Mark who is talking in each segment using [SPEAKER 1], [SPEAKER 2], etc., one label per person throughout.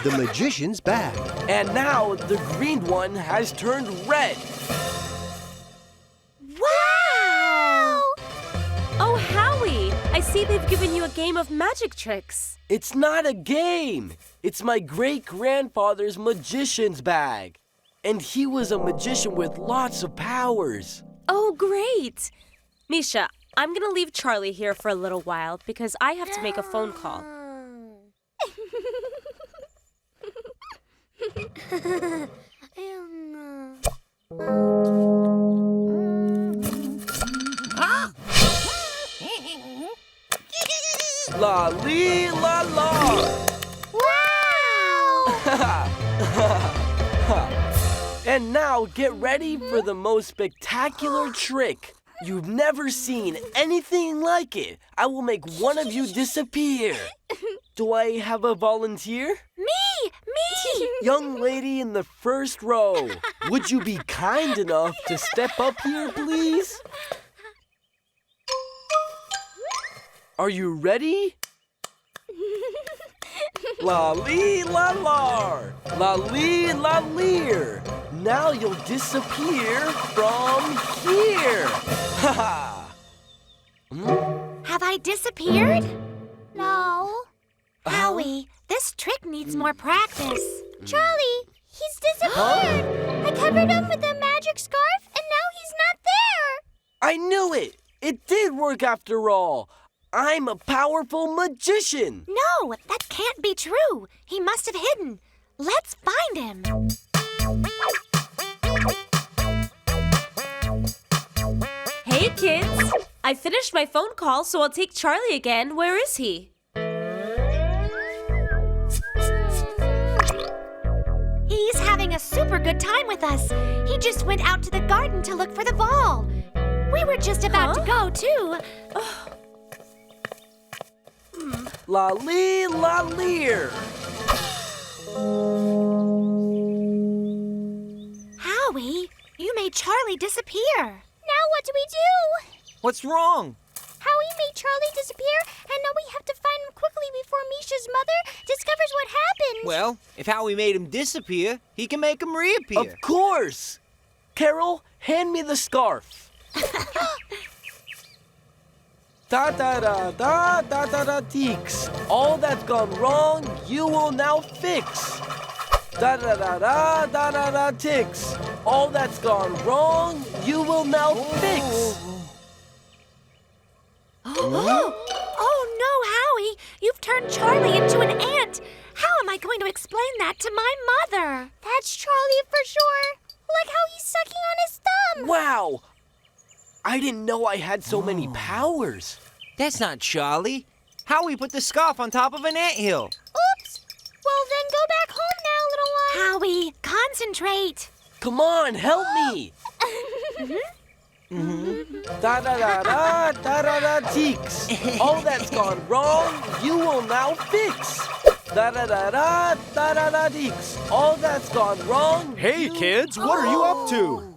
[SPEAKER 1] the magician's bag.
[SPEAKER 2] And now the green one has turned red.
[SPEAKER 3] Wow!
[SPEAKER 4] Oh, Howie! I see they've given you a game of magic tricks.
[SPEAKER 2] It's not a game. It's my great-grandfather's magician's bag. And he was a magician with lots of powers.
[SPEAKER 4] Oh, great! Misha, I'm gonna leave Charlie here for a little while because I have to make a phone call.
[SPEAKER 2] La lee la la!
[SPEAKER 3] Wow!
[SPEAKER 2] And now get ready for the most spectacular trick. You've never seen anything like it. I will make one of you disappear. Do I have a volunteer?
[SPEAKER 3] Me!
[SPEAKER 2] Young lady in the first row, would you be kind enough to step up here, please? Are you ready? La lee la lar, la lee la leer. Now you'll disappear from here. Ha ha.
[SPEAKER 3] Have I disappeared? No. Howie, this trick needs more practice. Charlie, he's disappeared. I covered him with a magic scarf, and now he's not there.
[SPEAKER 2] I knew it. It did work after all. I'm a powerful magician.
[SPEAKER 3] No, that can't be true. He must have hidden. Let's find him.
[SPEAKER 4] Hey, kids! I finished my phone call, so I'll take Charlie again. Where is he?
[SPEAKER 3] He's having a super good time with us. He just went out to the garden to look for the ball. We were just about to go, too.
[SPEAKER 2] La lee la leer.
[SPEAKER 3] Howie, you made Charlie disappear. Now what do we do?
[SPEAKER 5] What's wrong?
[SPEAKER 3] Howie made Charlie disappear, and now we have to find him quickly before Misha's mother discovers what happened.
[SPEAKER 5] Well, if Howie made him disappear, he can make him reappear.
[SPEAKER 2] Of course. Carol, hand me the scarf. Da da da da da da da teeks. All that's gone wrong, you will now fix. Da da da da da da da ticks. All that's gone wrong, you will now fix.
[SPEAKER 3] Oh no, Howie! You've turned Charlie into an ant. How am I going to explain that to my mother? That's Charlie for sure. Look how he's sucking on his thumb.
[SPEAKER 2] Wow! I didn't know I had so many powers.
[SPEAKER 5] That's not Charlie. Howie put the scarf on top of an anthill.
[SPEAKER 3] Oops! Well, then go back home now, little one. Howie, concentrate.
[SPEAKER 2] Come on, help me. Da da da da da da da teeks. All that's gone wrong, you will now fix. Da da da da da da da teeks. All that's gone wrong.
[SPEAKER 1] Hey, kids, what are you up to?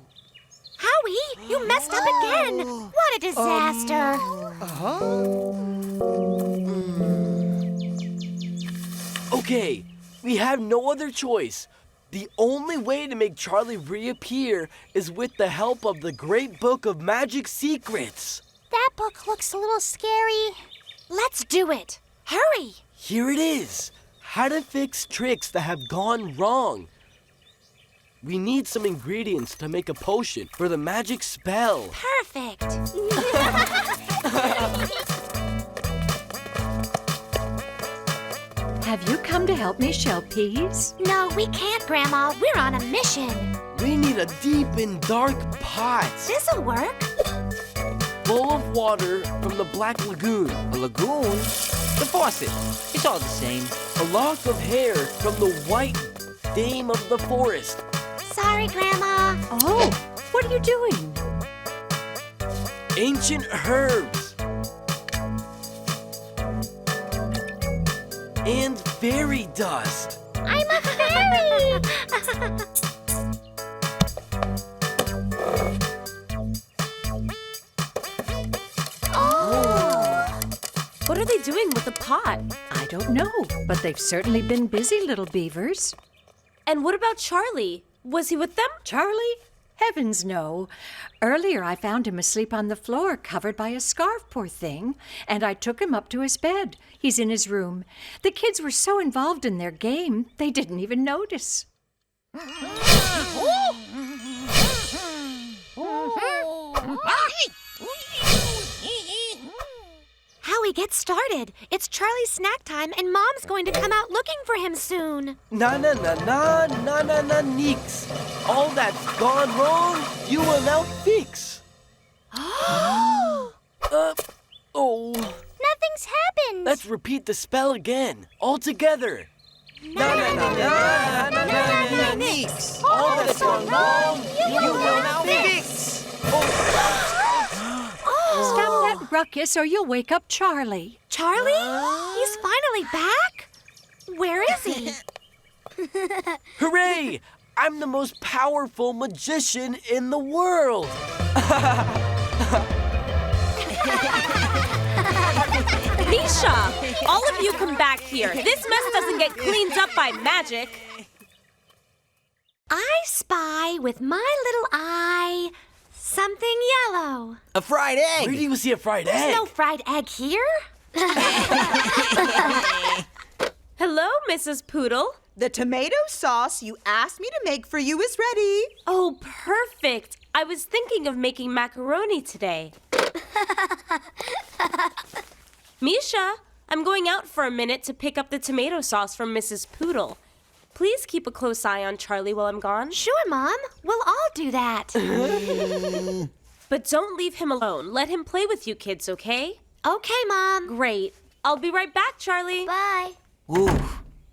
[SPEAKER 3] Howie, you messed up again. What a disaster.
[SPEAKER 2] Okay, we have no other choice. The only way to make Charlie reappear is with the help of the Great Book of Magic Secrets.
[SPEAKER 3] That book looks a little scary. Let's do it. Hurry.
[SPEAKER 2] Here it is. How to fix tricks that have gone wrong. We need some ingredients to make a potion for the magic spell.
[SPEAKER 3] Perfect.
[SPEAKER 6] Have you come to help me shell peas?
[SPEAKER 3] No, we can't, Grandma. We're on a mission.
[SPEAKER 2] We need a deep and dark pot
[SPEAKER 3] This'll work.
[SPEAKER 2] full of water from the Black Lagoon.
[SPEAKER 5] A lagoon? The faucet. It's all the same.
[SPEAKER 2] A lock of hair from the White Dame of the Forest.
[SPEAKER 3] Sorry, Grandma.
[SPEAKER 6] Oh, what are you doing?
[SPEAKER 2] Ancient herbs. And fairy dust.
[SPEAKER 3] I'm a fairy.
[SPEAKER 4] What are they doing with the pot?
[SPEAKER 6] I don't know, but they've certainly been busy, little beavers.
[SPEAKER 4] And what about Charlie? Was he with them?
[SPEAKER 6] Charlie? Heavens, no. Earlier, I found him asleep on the floor, covered by a scarf, poor thing, and I took him up to his bed. He's in his room. The kids were so involved in their game, they didn't even notice.
[SPEAKER 3] Howie, get started. It's Charlie's snack time, and Mom's going to come out looking for him soon.
[SPEAKER 2] Neeks. All that's gone wrong, you will now fix. Oh.
[SPEAKER 3] Nothing's happened.
[SPEAKER 2] Let's repeat the spell again, all together.
[SPEAKER 5] Neeks.
[SPEAKER 3] All that's gone wrong, you will now
[SPEAKER 5] fix.
[SPEAKER 6] Stop that ruckus or you'll wake up Charlie.
[SPEAKER 3] Charlie? He's finally back? Where is he?
[SPEAKER 2] Hooray! I'm the most powerful magician in the world.
[SPEAKER 4] Misha! All of you come back here. This mess doesn't get cleaned up by magic.
[SPEAKER 3] I spy with my little eye something yellow.
[SPEAKER 5] A fried egg.
[SPEAKER 2] Where do you see a fried egg?
[SPEAKER 3] There's no fried egg here.
[SPEAKER 4] Hello, Mrs. Poodle.
[SPEAKER 7] The tomato sauce you asked me to make for you is ready.
[SPEAKER 4] Oh, perfect. I was thinking of making macaroni today. Misha, I'm going out for a minute to pick up the tomato sauce from Mrs. Poodle. Please keep a close eye on Charlie while I'm gone.
[SPEAKER 3] Sure, Mom. We'll all do that.
[SPEAKER 4] But don't leave him alone. Let him play with you kids, okay?
[SPEAKER 3] Okay, Mom.
[SPEAKER 4] Great. I'll be right back, Charlie.
[SPEAKER 3] Bye.
[SPEAKER 5] Ooh.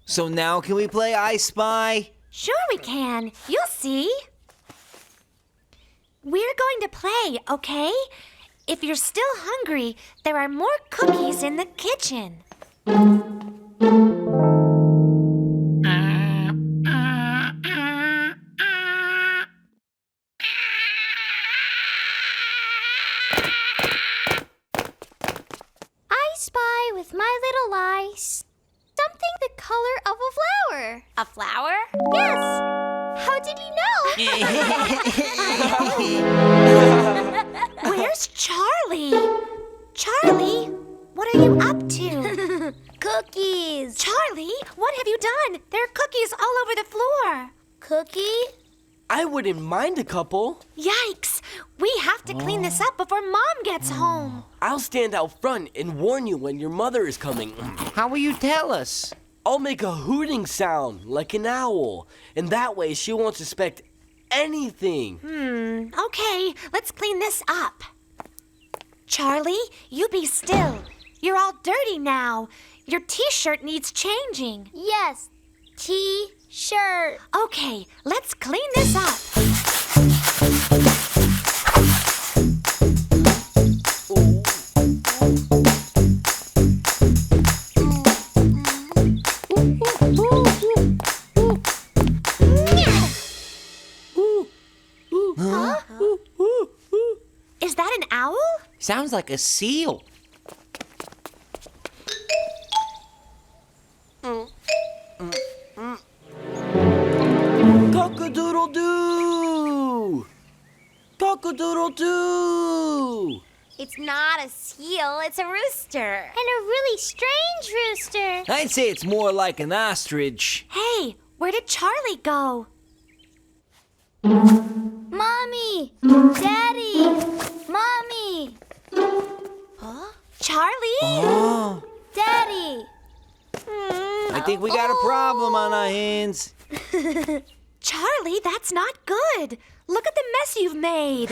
[SPEAKER 5] So now can we play I Spy?
[SPEAKER 3] Sure we can. You'll see. We're going to play, okay? If you're still hungry, there are more cookies in the kitchen. I spy with my little eyes something the color of a flower. A flower? Yes. How did you know? Where's Charlie? Charlie, what are you up to? Cookies. Charlie, what have you done? There are cookies all over the floor. Cookie?
[SPEAKER 2] I wouldn't mind a couple.
[SPEAKER 3] Yikes! We have to clean this up before Mom gets home.
[SPEAKER 2] I'll stand out front and warn you when your mother is coming.
[SPEAKER 5] How will you tell us?
[SPEAKER 2] I'll make a hooting sound like an owl, and that way she won't suspect anything.
[SPEAKER 3] Okay, let's clean this up. Charlie, you be still. You're all dirty now. Your t-shirt needs changing. Yes, t-shirt. Okay, let's clean this up. Is that an owl?
[SPEAKER 5] Sounds like a seal.
[SPEAKER 2] Cock-a-doodle-doo! Cock-a-doodle-doo!
[SPEAKER 3] It's not a seal, it's a rooster. And a really strange rooster.
[SPEAKER 5] I'd say it's more like an ostrich.
[SPEAKER 3] Hey, where did Charlie go? Mommy! Daddy! Mommy! Huh? Charlie?
[SPEAKER 5] Oh,
[SPEAKER 3] Daddy!
[SPEAKER 5] I think we got a problem on our hands.
[SPEAKER 3] Charlie, that's not good. Look at the mess you've made.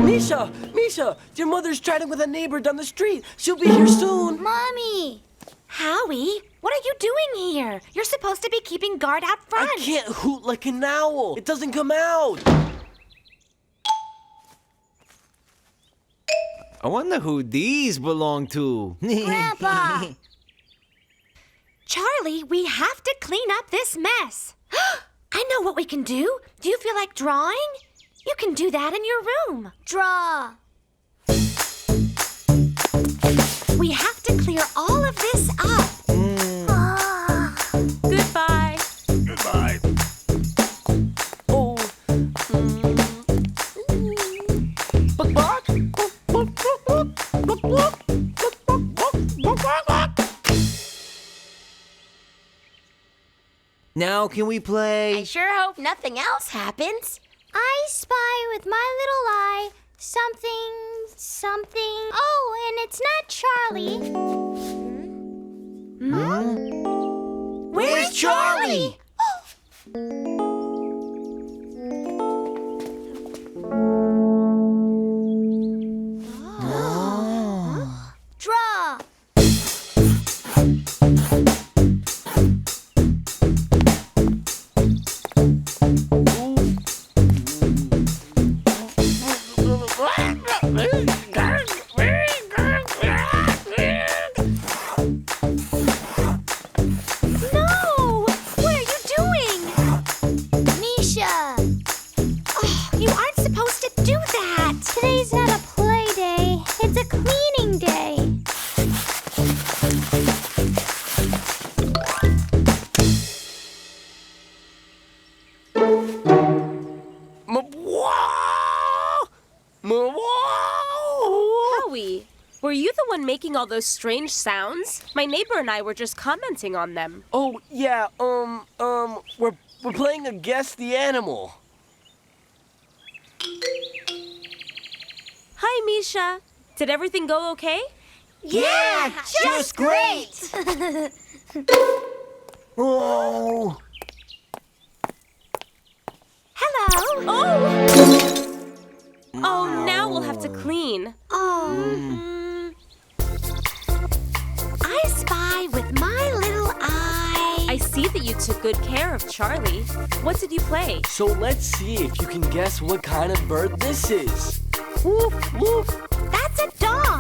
[SPEAKER 2] Misha! Misha! Your mother's chatting with a neighbor down the street. She'll be here soon.
[SPEAKER 3] Mommy! Howie, what are you doing here? You're supposed to be keeping guard out front.
[SPEAKER 2] I can't hoot like an owl. It doesn't come out.
[SPEAKER 5] I wonder who these belong to.
[SPEAKER 3] Grandpa! Charlie, we have to clean up this mess. I know what we can do. Do you feel like drawing? You can do that in your room. Draw. We have to clear all of this up.
[SPEAKER 5] Now can we play?
[SPEAKER 3] I sure hope nothing else happens. I spy with my little eye something. Oh, and it's not Charlie.
[SPEAKER 5] Where's Charlie?
[SPEAKER 3] Draw. No! What are you doing? Misha! Oh, you aren't supposed to do that! Today's not a play day. It's a cleaning day.
[SPEAKER 4] Howie, were you the one making all those strange sounds? My neighbor and I were just commenting on them.
[SPEAKER 2] Oh, yeah, we're playing a Guess the Animal.
[SPEAKER 4] Hi, Misha. Did everything go okay?
[SPEAKER 3] Yeah, just great!
[SPEAKER 2] Oh.
[SPEAKER 3] Hello!
[SPEAKER 4] Oh, now we'll have to clean.
[SPEAKER 3] I spy with my little eye.
[SPEAKER 4] I see that you took good care of Charlie. What did you play?
[SPEAKER 2] So let's see if you can guess what kind of bird this is. Woof, woof.
[SPEAKER 3] That's a dog.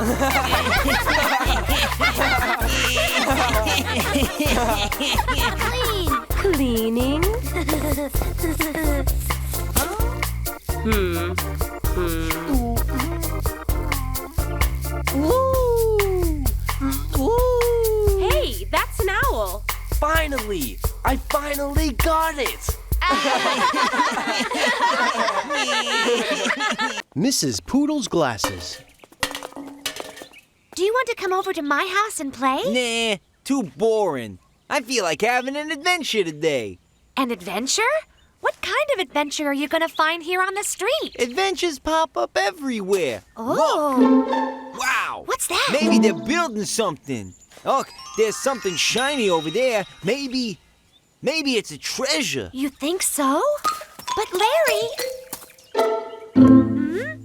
[SPEAKER 3] Clean.
[SPEAKER 4] Cleaning? Hey, that's an owl.
[SPEAKER 2] Finally! I finally got it!
[SPEAKER 1] Mrs. Poodle's glasses.
[SPEAKER 3] Do you want to come over to my house and play?
[SPEAKER 5] Nah, too boring. I feel like having an adventure today.
[SPEAKER 3] An adventure? What kind of adventure are you going to find here on the street?
[SPEAKER 5] Adventures pop up everywhere.
[SPEAKER 3] Oh.
[SPEAKER 5] Wow!
[SPEAKER 3] What's that?
[SPEAKER 5] Maybe they're building something. Look, there's something shiny over there. Maybe it's a treasure.
[SPEAKER 3] You think so? But Larry...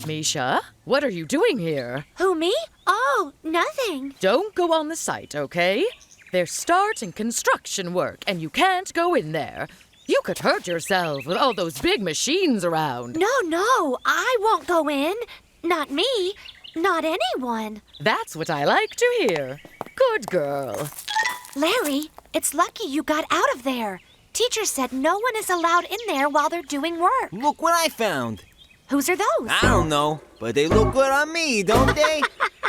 [SPEAKER 8] Misha, what are you doing here?
[SPEAKER 3] Who, me? Oh, nothing.
[SPEAKER 8] Don't go on the site, okay? They're starting construction work, and you can't go in there. You could hurt yourself with all those big machines around.
[SPEAKER 3] No, I won't go in. Not me. Not anyone.
[SPEAKER 8] That's what I like to hear. Good girl.
[SPEAKER 3] Larry, it's lucky you got out of there. Teacher said no one is allowed in there while they're doing work.
[SPEAKER 5] Look what I found.
[SPEAKER 3] Whose are those?
[SPEAKER 5] I don't know, but they look good on me, don't they?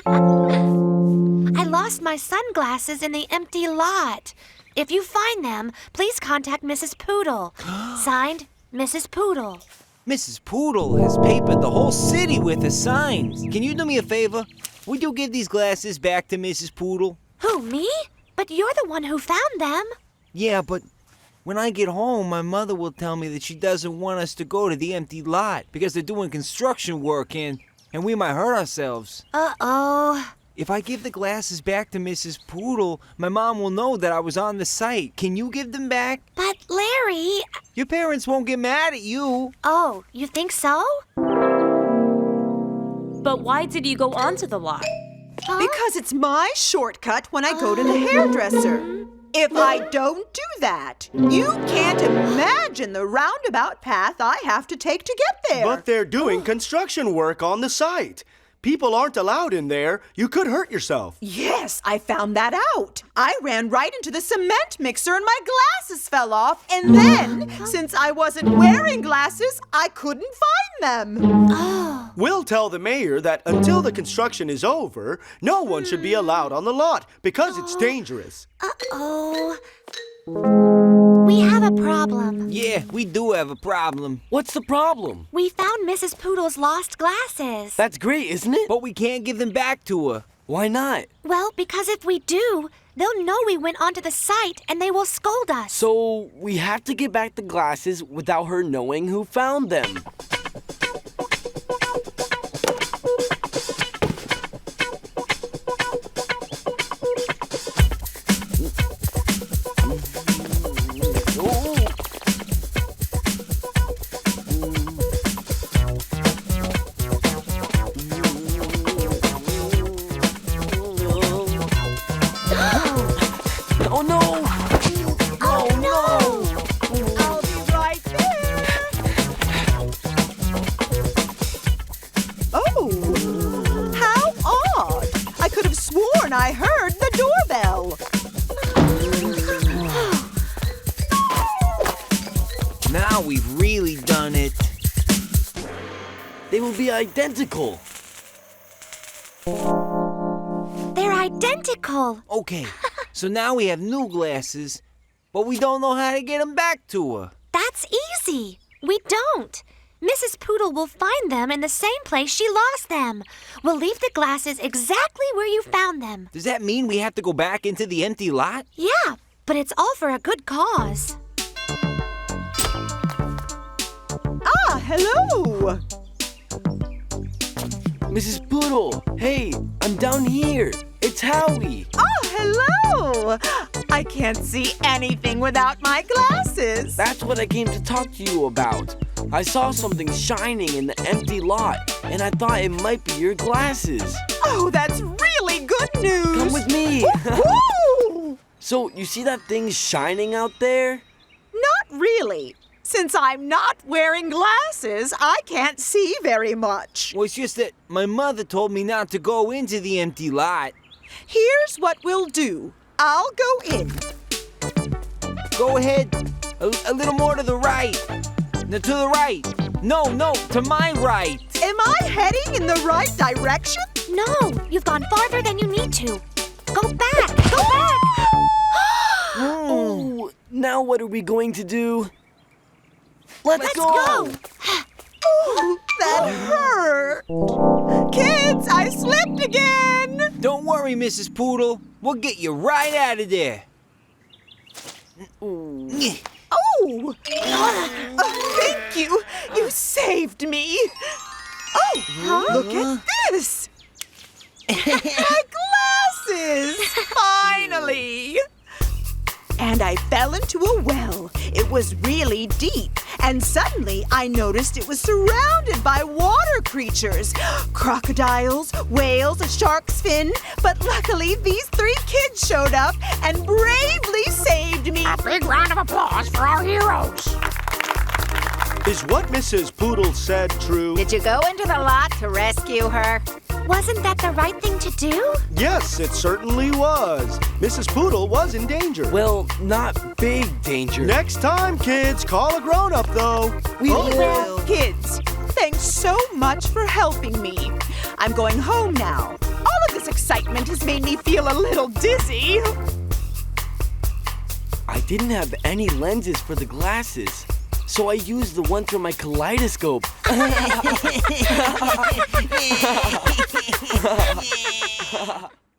[SPEAKER 3] I lost my sunglasses in the empty lot. If you find them, please contact Mrs. Poodle. Signed, Mrs. Poodle.
[SPEAKER 5] Mrs. Poodle has papered the whole city with her signs. Can you do me a favor? Would you give these glasses back to Mrs. Poodle?
[SPEAKER 3] Who, me? But you're the one who found them.
[SPEAKER 5] Yeah, but when I get home, my mother will tell me that she doesn't want us to go to the empty lot because they're doing construction work and we might hurt ourselves.
[SPEAKER 3] Uh-oh.
[SPEAKER 5] If I give the glasses back to Mrs. Poodle, my mom will know that I was on the site. Can you give them back?
[SPEAKER 3] But Larry...
[SPEAKER 5] Your parents won't get mad at you.
[SPEAKER 3] Oh, you think so?
[SPEAKER 4] But why did you go onto the lot?
[SPEAKER 3] Huh?
[SPEAKER 7] Because it's my shortcut when I go to the hairdresser. If I don't do that, you can't imagine the roundabout path I have to take to get there.
[SPEAKER 1] But they're doing construction work on the site. People aren't allowed in there. You could hurt yourself.
[SPEAKER 7] Yes, I found that out. I ran right into the cement mixer and my glasses fell off. And then, since I wasn't wearing glasses, I couldn't find them.
[SPEAKER 1] We'll tell the mayor that until the construction is over, no one should be allowed on the lot because it's dangerous.
[SPEAKER 3] Uh-oh. We have a problem.
[SPEAKER 5] Yeah, we do have a problem.
[SPEAKER 2] What's the problem?
[SPEAKER 3] We found Mrs. Poodle's lost glasses.
[SPEAKER 2] That's great, isn't it?
[SPEAKER 5] But we can't give them back to her.
[SPEAKER 2] Why not?
[SPEAKER 3] Well, because if we do, They'll know we went onto the site and they will scold us.
[SPEAKER 2] So we have to get back the glasses without her knowing who found them. Oh no!
[SPEAKER 3] Oh, no!
[SPEAKER 7] I'll be right there. Oh, how odd. I could have sworn I heard the doorbell.
[SPEAKER 5] Now we've really done it.
[SPEAKER 2] They will be identical.
[SPEAKER 3] They're identical.
[SPEAKER 5] Okay, so now we have new glasses, but we don't know how to get them back to her.
[SPEAKER 3] That's easy. We don't. Mrs. Poodle will find them in the same place she lost them. We'll leave the glasses exactly where you found them.
[SPEAKER 5] Does that mean we have to go back into the empty lot?
[SPEAKER 3] Yeah, but it's all for a good cause.
[SPEAKER 7] Ah, hello.
[SPEAKER 2] Mrs. Poodle, hey, I'm down here. It's Howie.
[SPEAKER 7] Oh, hello. I can't see anything without my glasses.
[SPEAKER 2] That's what I came to talk to you about. I saw something shining in the empty lot, and I thought it might be your glasses.
[SPEAKER 7] Oh, that's really good news.
[SPEAKER 2] Come with me.
[SPEAKER 7] Woo!
[SPEAKER 2] So, you see that thing shining out there?
[SPEAKER 7] Not really. Since I'm not wearing glasses, I can't see very much.
[SPEAKER 5] Well, it's just that my mother told me not to go into the empty lot.
[SPEAKER 7] Here's what we'll do. I'll go in.
[SPEAKER 5] Go ahead. A little more to the right. No, to the right. No, to my right.
[SPEAKER 7] Am I heading in the right direction?
[SPEAKER 3] No, you've gone farther than you need to. Go back! Go back!
[SPEAKER 2] Oh, now what are we going to do? Let's
[SPEAKER 3] go!
[SPEAKER 7] Oh, that hurt. Kids, I slipped again.
[SPEAKER 5] Don't worry, Mrs. Poodle. We'll get you right out of there.
[SPEAKER 7] Oh, thank you. You saved me. Oh, look at this. My glasses, finally. And I fell into a well. It was really deep. And suddenly I noticed it was surrounded by water creatures. Crocodiles, whales, a shark's fin. But luckily these 3 kids showed up and bravely saved me.
[SPEAKER 9] A big round of applause for our heroes.
[SPEAKER 1] Is what Mrs. Poodle said true?
[SPEAKER 10] Did you go into the lot to rescue her?
[SPEAKER 3] Wasn't that the right thing to do?
[SPEAKER 1] Yes, it certainly was. Mrs. Poodle was in danger.
[SPEAKER 2] Well, not big danger.
[SPEAKER 1] Next time, kids, call a grown-up, though.
[SPEAKER 2] We will.
[SPEAKER 7] Kids, thanks so much for helping me. I'm going home now. All of this excitement has made me feel a little dizzy.
[SPEAKER 2] I didn't have any lenses for the glasses, so I used the one through my kaleidoscope.